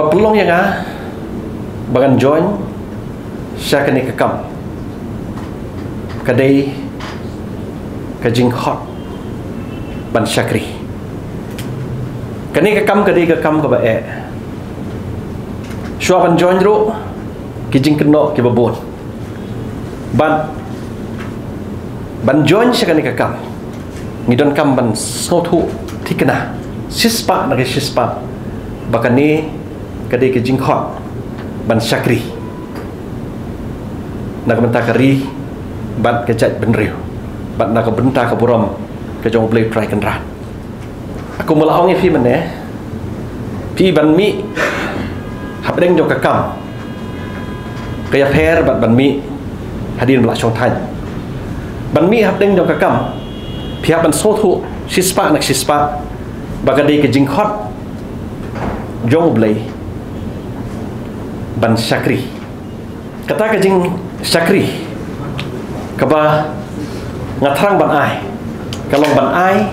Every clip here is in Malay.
pelong yang bagan join shakri kekam kadai ke jingkhot ban shakri kani kekam kadai kekam ke bae shua ban join ro ki jingkno ki babon ban join shakri kekam ngidon kam ban sotu tikna sispa na ke sispa bakani kadai ke jingkhot ban shakri nak benta kari bat kejat benriu bat nak benta ke buram ke jong Blei try kan rat aku melaong fi mane fi ban mi habdeng jong kakam kaya pher bat ban mi hadin bla chong than ban mi habdeng jong kakam pihak ban sotu sispa nak sispa bagadi ke jingkhot jong Blei ban shakri kata ke jing shakri kaba ngatrang ban ai kalong ban ai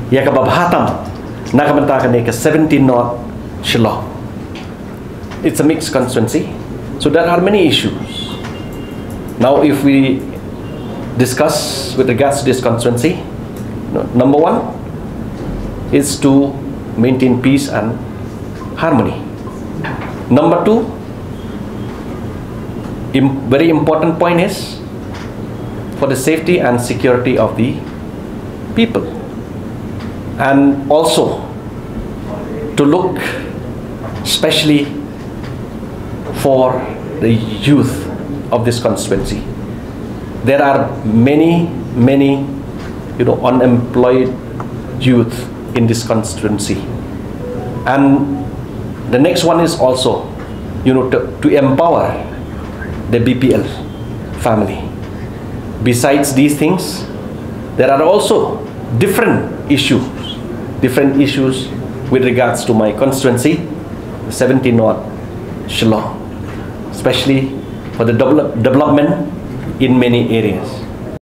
ya kaba bahatam nak benta kene ke 17 North Shillong. It's a mixed constituency, so there are many issues. Now if we discuss with regards to this constituency, number one is to maintain peace and harmony. Number two, very important point is for the safety and security of the people, and also to look especially for the youth of this constituency. There are many unemployed youth in this constituency, and the next one is also to empower the BPL family. Besides these things, there are also different issues with regards to my constituency, 17 North Shillong, especially for the development in many areas.